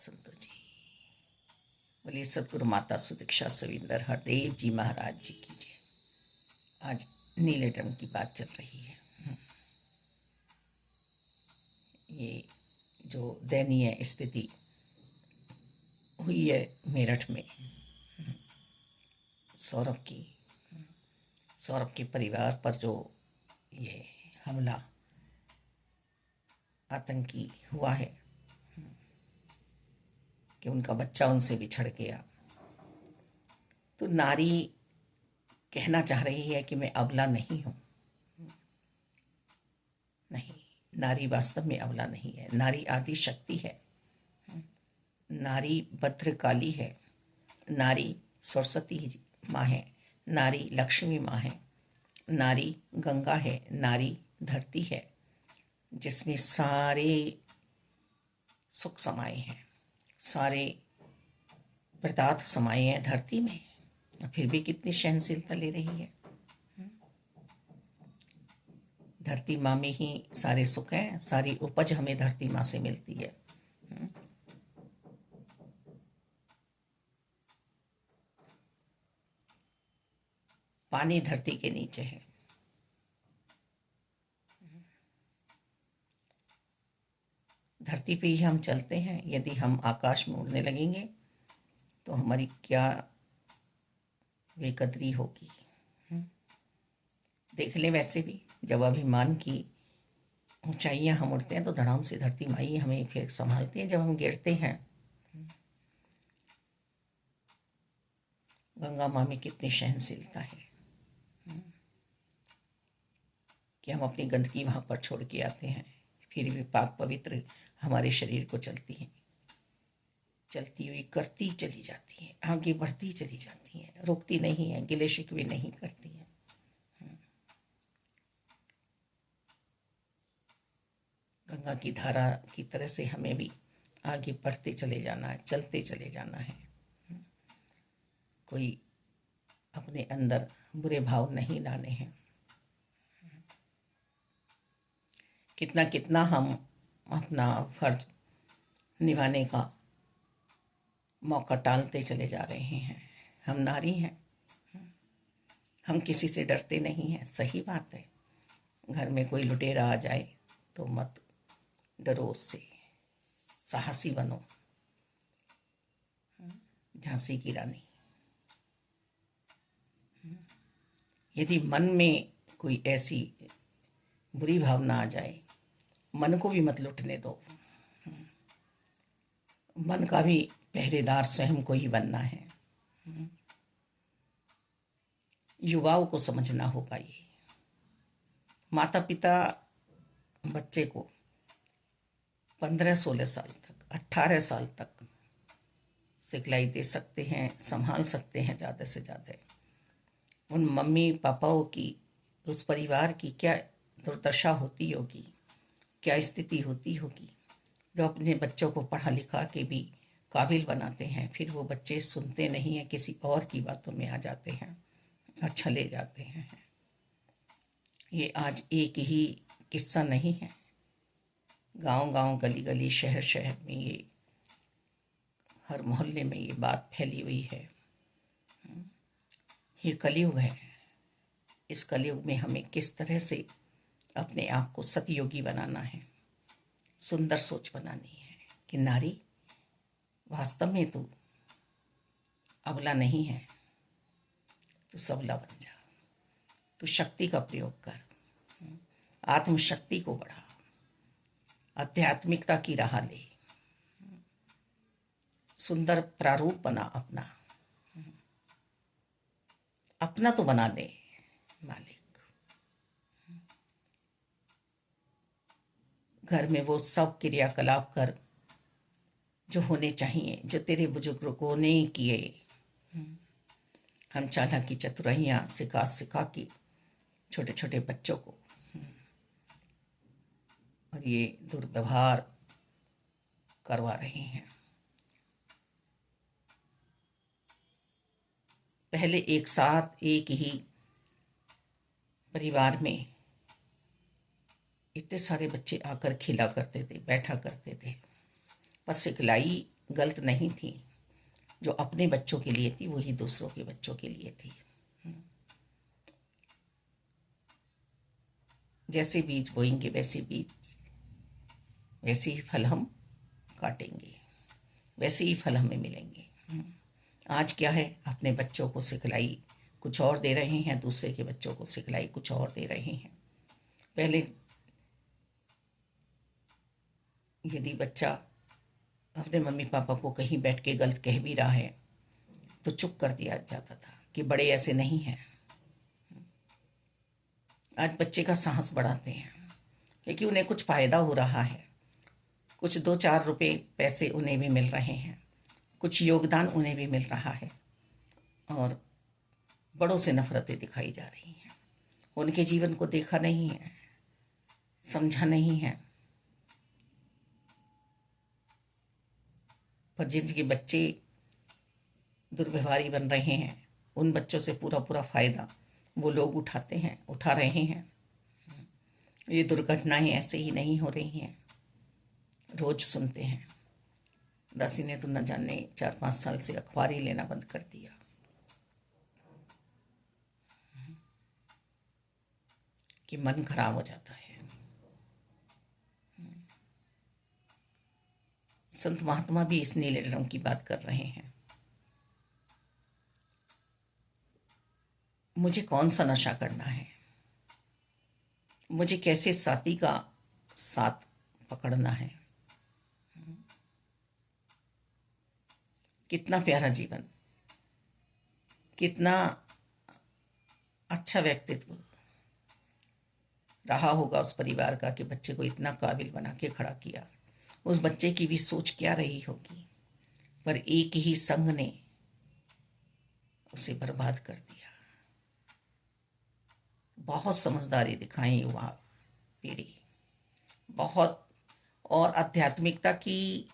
संतो जी। बोलिए सतगुरु माता सुदीक्षा सविंदर हरदेव जी महाराज जी की जय। आज नीले रंग की बात चल रही है। ये जो दयनीय स्थिति हुई है मेरठ में सौरभ के परिवार पर जो ये हमला आतंकी हुआ है कि उनका बच्चा उनसे बिछड़ गया, तो नारी कहना चाह रही है कि मैं अबला नहीं हूं। नहीं, नारी वास्तव में अबला नहीं है। नारी आदि शक्ति है, नारी भद्रकाली है, नारी सरस्वती माँ है, नारी लक्ष्मी माँ है, नारी गंगा है, नारी धरती है, जिसमें सारे सुख समाये हैं, सारे पदार्थ समाये हैं धरती में। फिर भी कितनी सहनशीलता ले रही है। धरती माँ में ही सारे सुख हैं, सारी उपज हमें धरती माँ से मिलती है। पानी धरती के नीचे है। धरती पे ही हम चलते हैं। यदि हम आकाश में उड़ने लगेंगे तो हमारी क्या बेकदरी होगी। देख लें, वैसे भी जब अभिमान की ऊंचाइयां हम उड़ते हैं तो धड़ाम से धरती माई हमें फिर संभालती है। जब हम गिरते हैं, गंगा माँ में कितनी सहनशीलता है कि हम अपनी गंदगी वहां पर छोड़ के आते हैं, फिर भी पाक पवित्र हमारे शरीर को चलती हुई करती चली जाती है, आगे बढ़ती चली जाती है, रुकती नहीं है, गिले शिकवे नहीं करती है। गंगा की धारा की तरह से हमें भी आगे बढ़ते चले जाना है, चलते चले जाना है। कोई अपने अंदर बुरे भाव नहीं लाने हैं। कितना कितना हम अपना फर्ज निभाने का मौका टालते चले जा रहे हैं। हम नारी हैं, हम किसी से डरते नहीं हैं। सही बात है, घर में कोई लुटेरा आ जाए तो मत डरो उससे, साहसी बनो। झांसी की रानी। यदि मन में कोई ऐसी बुरी भावना आ जाए, मन को भी मत लुटने दो। मन का भी पहरेदार स्वयं को ही बनना है। युवाओं को समझना होगा ये। माता पिता बच्चे को 15-16 साल तक, 18 साल तक सिखलाई दे सकते हैं, संभाल सकते हैं ज़्यादा से ज़्यादा। उन मम्मी पापाओं की, उस परिवार की क्या दुर्दशा होती होगी, क्या स्थिति होती होगी, जो अपने बच्चों को पढ़ा लिखा के भी काबिल बनाते हैं। फिर वो बच्चे सुनते नहीं हैं, किसी और की बातों में आ जाते हैं और चले जाते हैं। ये आज एक ही किस्सा नहीं है, गांव गांव, गली गली, शहर शहर में, ये हर मोहल्ले में ये बात फैली हुई है। ये कलयुग है। इस कलयुग में हमें किस तरह से अपने आप को सतयोगी बनाना है, सुंदर सोच बनानी है कि नारी वास्तव में तू अबला नहीं है, तू सबला बन जा। तू शक्ति का प्रयोग कर, आत्मशक्ति को बढ़ा, आध्यात्मिकता की राह ले, सुंदर प्रारूप बना अपना। अपना तो बना ले मालिक। घर में वो सब क्रियाकलाप कर जो होने चाहिए, जो तेरे बुजुर्गों ने किए। हम चालाकी चतुराइयाँ सिखा के छोटे छोटे बच्चों को, और ये दुर्व्यवहार करवा रहे हैं। पहले एक साथ एक ही परिवार में इतने सारे बच्चे आकर खेला करते थे, बैठा करते थे, पर सिखलाई गलत नहीं थी। जो अपने बच्चों के लिए थी वही दूसरों के बच्चों के लिए थी। जैसे बीज बोएंगे वैसे ही फल हम काटेंगे, वैसे ही फल हमें मिलेंगे। आज क्या है, अपने बच्चों को सिखलाई कुछ और दे रहे हैं, दूसरे के बच्चों को सिखलाई कुछ और दे रहे हैं। पहले यदि बच्चा अपने मम्मी पापा को कहीं बैठ के गलत कह भी रहा है तो चुप कर दिया जाता था कि बड़े ऐसे नहीं हैं। आज बच्चे का साहस बढ़ाते हैं क्योंकि उन्हें कुछ फायदा हो रहा है, कुछ 2-4 रुपए पैसे उन्हें भी मिल रहे हैं, कुछ योगदान उन्हें भी मिल रहा है, और बड़ों से नफरतें दिखाई जा रही हैं। उनके जीवन को देखा नहीं है, समझा नहीं है। पर जिनके बच्चे दुर्व्यवहारी बन रहे हैं उन बच्चों से पूरा पूरा फायदा वो लोग उठा रहे हैं। ये दुर्घटनाएं ऐसे ही नहीं हो रही हैं, रोज सुनते हैं। दासी ने तो न जाने 4-5 साल से अखबार ही लेना बंद कर दिया। कि मन खराब हो जाता है। संत महात्मा भी इस नीले ड्रम की बात कर रहे हैं। मुझे कौन सा नशा करना है, मुझे कैसे साथी का साथ पकड़ना है। कितना प्यारा जीवन, कितना अच्छा व्यक्तित्व रहा होगा उस परिवार का कि बच्चे को इतना काबिल बना के खड़ा किया। उस बच्चे की भी सोच क्या रही होगी, पर एक ही संग ने उसे बर्बाद कर दिया। बहुत समझदारी दिखाई युवा पीढ़ी, बहुत। और आध्यात्मिकता की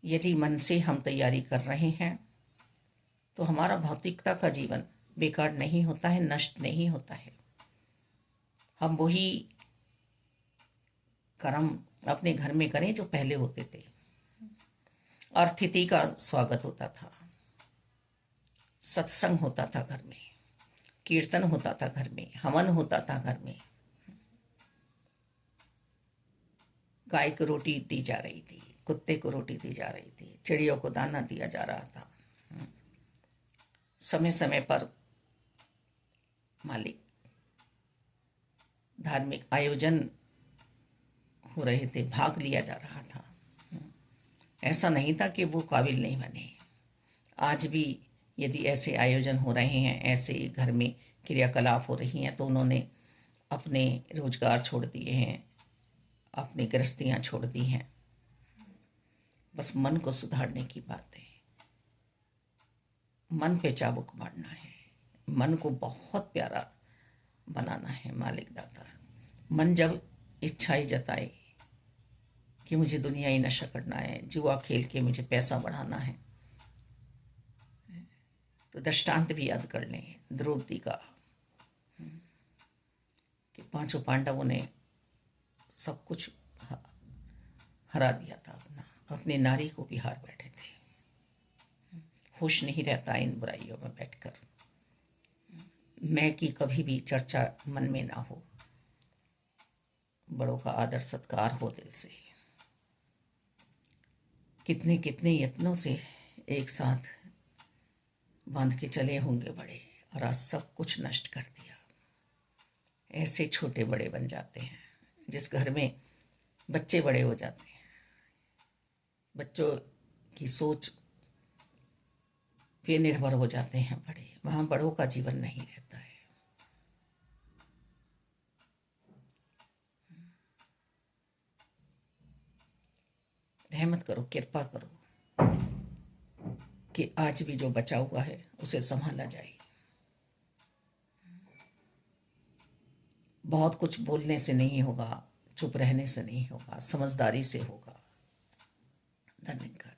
यदि मन से हम तैयारी कर रहे हैं तो हमारा भौतिकता का जीवन बेकार नहीं होता है, नष्ट नहीं होता है। हम वही कर्म अपने घर में करें जो पहले होते थे। अतिथि का स्वागत होता था, सत्संग होता था घर में, कीर्तन होता था घर में, हवन होता था घर में, गाय को रोटी दी जा रही थी, कुत्ते को रोटी दी जा रही थी, चिड़ियों को दाना दिया जा रहा था। समय समय पर मालिक धार्मिक आयोजन हो रहे थे, भाग लिया जा रहा था। ऐसा नहीं था कि वो काबिल नहीं बने। आज भी यदि ऐसे आयोजन हो रहे हैं, ऐसे घर में क्रियाकलाप हो रही हैं, तो उन्होंने अपने रोजगार छोड़ दिए हैं, अपनी गृहस्थियां छोड़ दी हैं। बस मन को सुधारने की बात है, मन पे चाबुक मारना है, मन को बहुत प्यारा बनाना है। मालिक दाता मन जब इच्छाएं जताए कि मुझे दुनियाई नशा करना है, जुआ खेल के मुझे पैसा बढ़ाना है, तो दृष्टांत भी याद कर लें द्रौपदी का कि 5 पांडवों ने सब कुछ हरा दिया था, अपने नारी को भी हार बैठे थे। होश नहीं रहता इन बुराइयों में बैठकर। मैं की कभी भी चर्चा मन में ना हो, बड़ों का आदर सत्कार हो दिल से। कितने कितने यत्नों से एक साथ बांध के चले होंगे बड़े, और आज सब कुछ नष्ट कर दिया। ऐसे छोटे बड़े बन जाते हैं। जिस घर में बच्चे बड़े हो जाते हैं, बच्चों की सोच पे निर्भर हो जाते हैं बड़े, वहां बड़ों का जीवन नहीं रहता है। रहमत करो, कृपा करो कि आज भी जो बचा हुआ है उसे संभाला जाए। बहुत कुछ बोलने से नहीं होगा, चुप रहने से नहीं होगा, समझदारी से होगा। धन्यवाद।